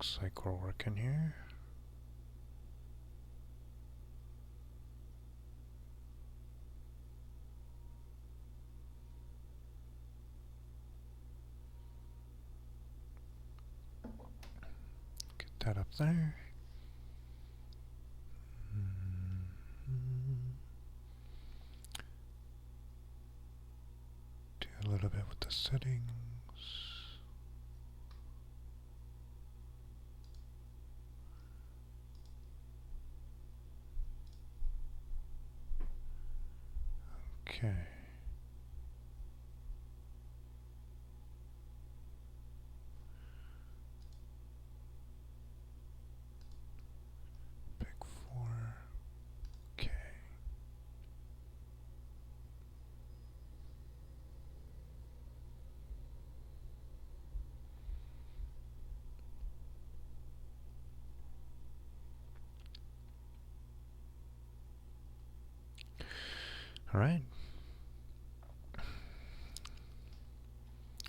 Looks like we're working here. Get that up there. Do a little bit with the settings. Okay. Big 4. Okay. All right.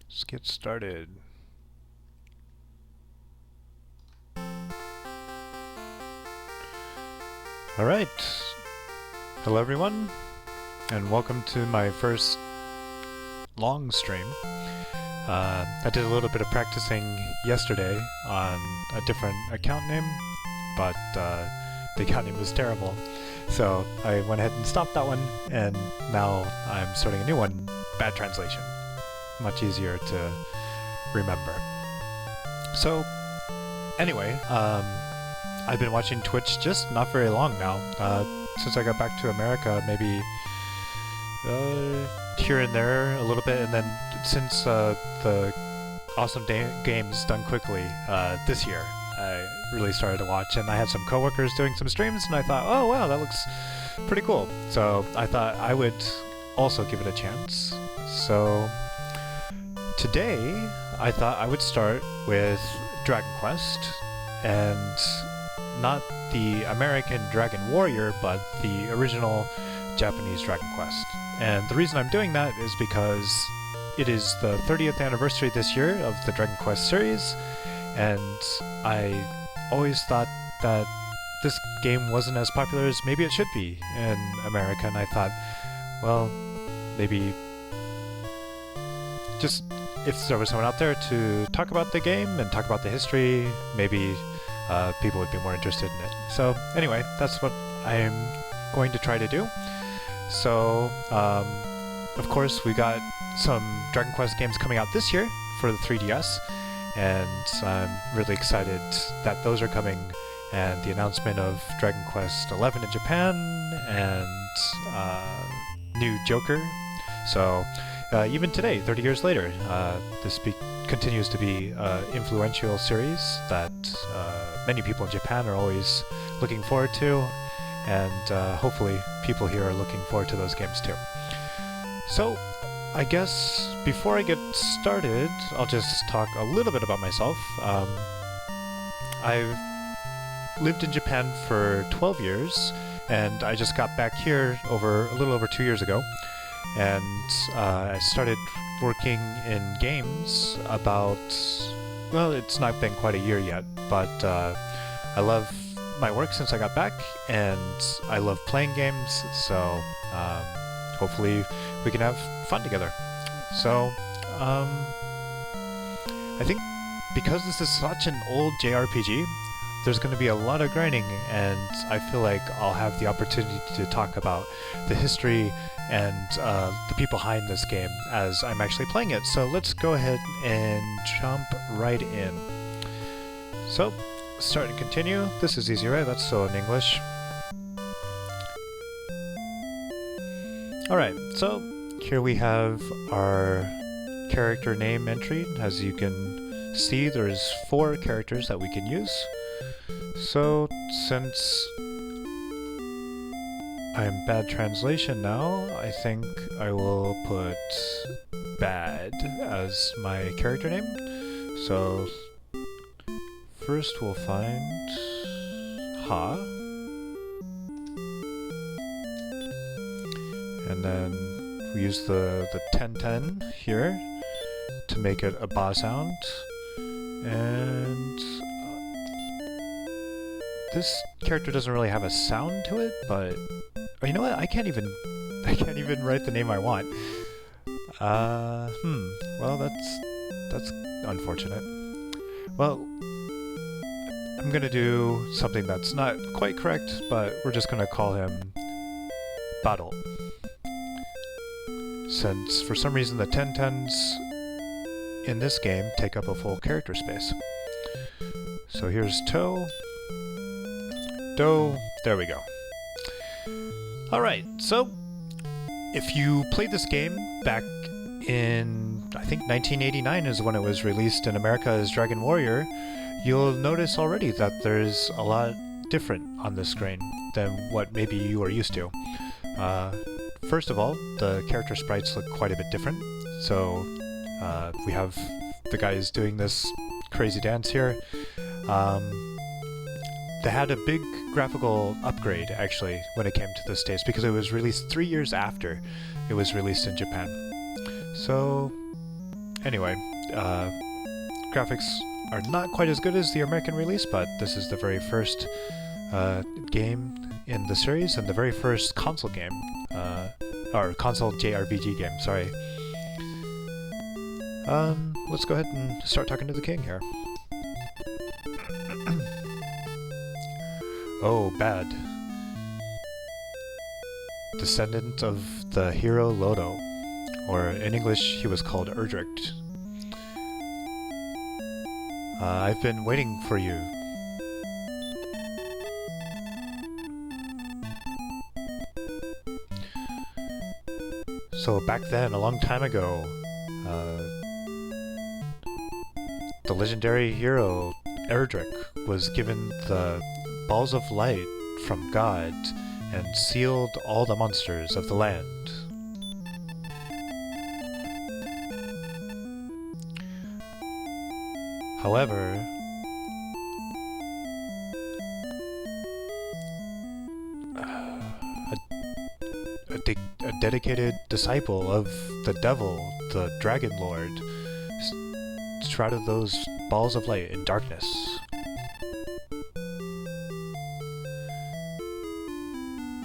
Let's get started. All right. Hello, everyone, and welcome to my first long stream. I did a little bit of practicing yesterday on a different account name, but the account name was terrible. So I went ahead and stopped that one, and now I'm starting a new one, Bad Translation. Much easier to remember. So anyway, I've been watching Twitch just not very long now. Since I got back to America, maybe here and there a little bit, and then since the Awesome Games Done Quickly this year, I really started to watch, and I had some coworkers doing some streams, and I thought, oh wow, that looks pretty cool. So I thought I would also give it a chance. So today, I thought I would start with Dragon Quest, and not the American Dragon Warrior, but the original Japanese Dragon Quest. And the reason I'm doing that is because it is the 30th anniversary this year of the Dragon Quest series, and I always thought that this game wasn't as popular as maybe it should be in America, and I thought, well, maybe just if there was someone out there to talk about the game and talk about the history, maybe people would be more interested in it. So anyway, that's what I'm going to try to do. So of course we got some Dragon Quest games coming out this year for the 3DS, and I'm really excited that those are coming, and the announcement of Dragon Quest XI in Japan, and new Joker. So even today, 30 years later, this continues to be an influential series that many people in Japan are always looking forward to, and hopefully people here are looking forward to those games too. So I guess before I get started, I'll just talk a little bit about myself. I've lived in Japan for 12 years, and I just got back here a little over 2 years ago. And I started working in games about, well, it's not been quite a year yet, but I love my work since I got back, and I love playing games, so hopefully we can have fun together. So I think because this is such an old JRPG, there's going to be a lot of grinding, and I feel like I'll have the opportunity to talk about the history and the people behind this game as I'm actually playing it. So let's go ahead and jump right in. So, start and continue. This is easy, right? That's still in English. Alright, so here we have our character name entry. As you can see, there's 4 characters that we can use. So, since I'm Bad Translation now, I think I will put Bad as my character name. So, first we'll find Ha. And then we use the 1010 here to make it a ba sound. And this character doesn't really have a sound to it, but oh, you know what? I can't even write the name I want. Well, that's unfortunate. Well, I'm gonna do something that's not quite correct, but we're just gonna call him Battle. Since for some reason the 1010s in this game take up a full character space. So here's Toe, Do, there we go. Alright, so if you played this game back in, I think 1989 is when it was released in America as Dragon Warrior, you'll notice already that there's a lot different on the screen than what maybe you are used to. First of all, the character sprites look quite a bit different. So we have the guys doing this crazy dance here. They had a big graphical upgrade, actually, when it came to this stage, because it was released 3 years after it was released in Japan. So, anyway, graphics are not quite as good as the American release, but this is the very first game in the series, and the very first console game, or console JRPG game, sorry. Let's go ahead and start talking to the king here. Oh, bad. Descendant of the hero Lodo, or in English he was called Erdrick. I've been waiting for you. So back then, a long time ago, the legendary hero Erdrick was given the balls of light from God and sealed all the monsters of the land. However, a dedicated disciple of the devil, the Dragon Lord, shrouded those balls of light in darkness.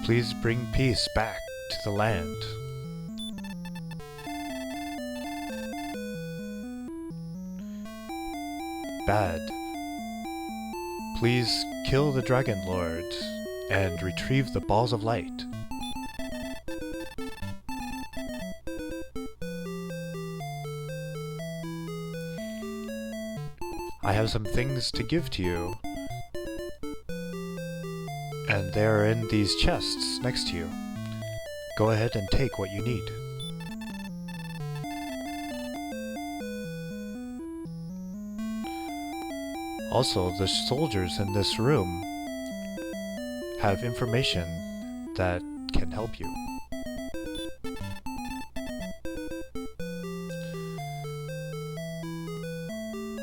Please bring peace back to the land. Bad. Please kill the Dragon Lord and retrieve the balls of light. I have some things to give to you, and they're in these chests next to you. Go ahead and take what you need. Also, the soldiers in this room have information that can help you.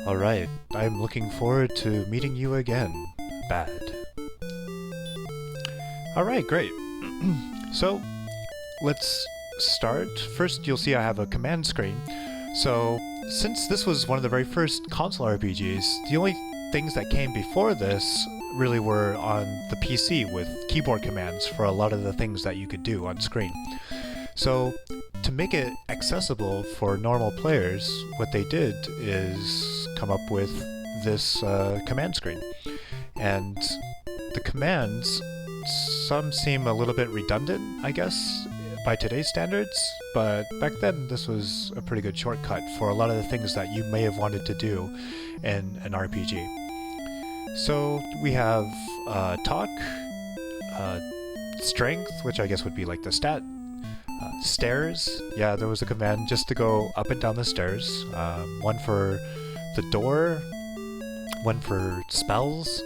Alright, I'm looking forward to meeting you again, Bad. Alright, great. So, let's start. First, you'll see I have a command screen. So, since this was one of the very first console RPGs, the only things that came before this really were on the PC with keyboard commands for a lot of the things that you could do on screen. So, to make it accessible for normal players, what they did is come up with this command screen. And the commands, some seem a little bit redundant, I guess, by today's standards, but back then this was a pretty good shortcut for a lot of the things that you may have wanted to do in an RPG. So we have talk, strength, which I guess would be like the stat, stairs, yeah, there was a command just to go up and down the stairs, one for the door, one for spells,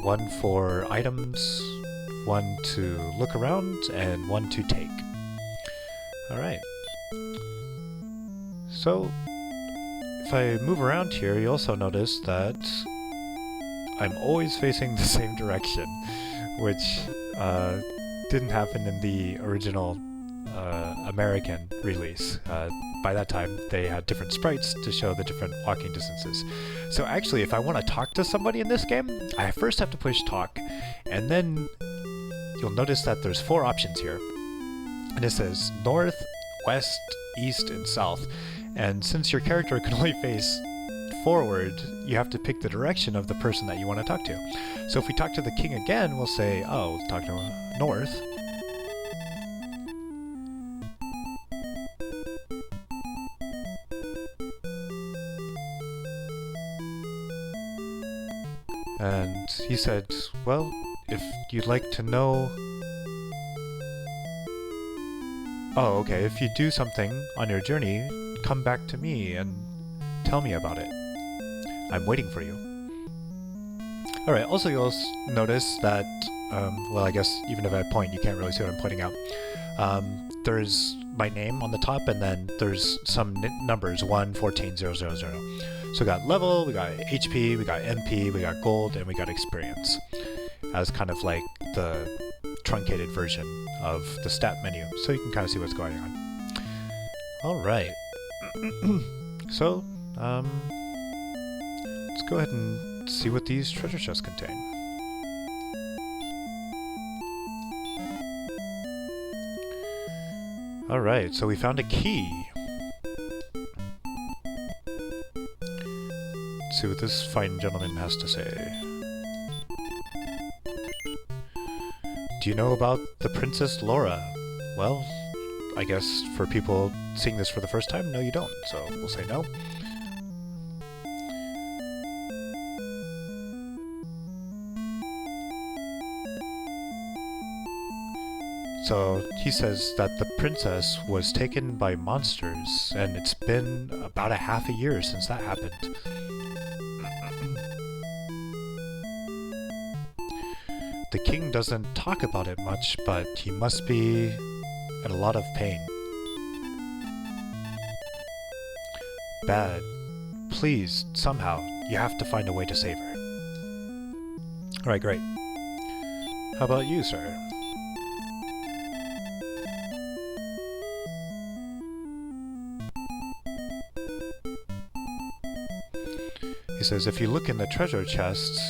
one for items, one to look around, and one to take. Alright. So, if I move around here, you also notice that I'm always facing the same direction, which didn't happen in the original American release. By that time, they had different sprites to show the different walking distances. So actually, if I want to talk to somebody in this game, I first have to push talk, and then you'll notice that there's 4 options here. And it says north, west, east, and south. And since your character can only face forward, you have to pick the direction of the person that you want to talk to. So if we talk to the king again, we'll say, oh, talk to north. And he said, well, if you'd like to know... Oh, okay, if you do something on your journey, come back to me and tell me about it. I'm waiting for you. Alright, also you'll notice that, well, I guess even if I point, you can't really see what I'm pointing out. There's my name on the top, and then there's some numbers, 1, 14, 0, 0, 0. So we got level, we got HP, we got MP, we got gold, and we got experience. As kind of like the truncated version of the stat menu, so you can kind of see what's going on. Alright. So, let's go ahead and see what these treasure chests contain. Alright, so we found a key. Let's see what this fine gentleman has to say. Do you know about the Princess Laura? Well, I guess for people seeing this for the first time, no you don't, so we'll say no. So he says that the princess was taken by monsters, and it's been about a half a year since that happened. The king doesn't talk about it much, but he must be in a lot of pain. Bad. Please, somehow, you have to find a way to save her. Alright, great. How about you, sir? He says if you look in the treasure chests,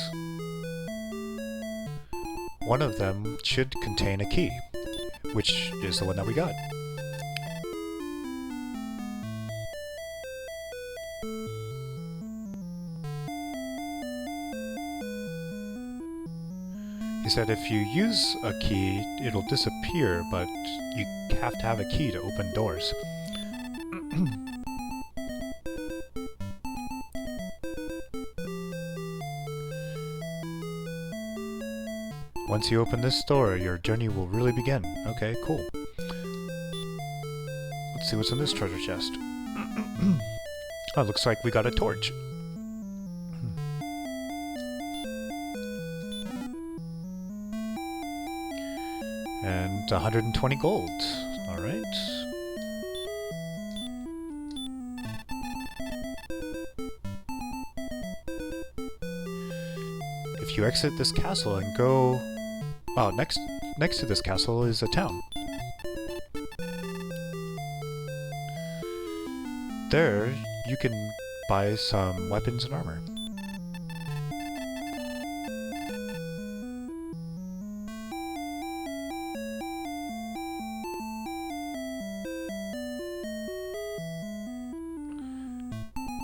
one of them should contain a key, which is the one that we got. He said if you use a key, it'll disappear, but you have to have a key to open doors. Once you open this door, your journey will really begin. Okay, cool. Let's see what's in this treasure chest. Oh, looks like we got a torch. And 120 gold. Alright. If you exit this castle and go... Oh, next to this castle is a town. There, you can buy some weapons and armor.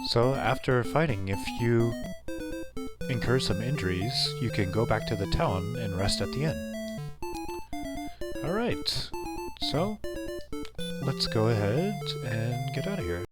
So, after fighting, if you incur some injuries, you can go back to the town and rest at the inn. Alright, so let's go ahead and get out of here.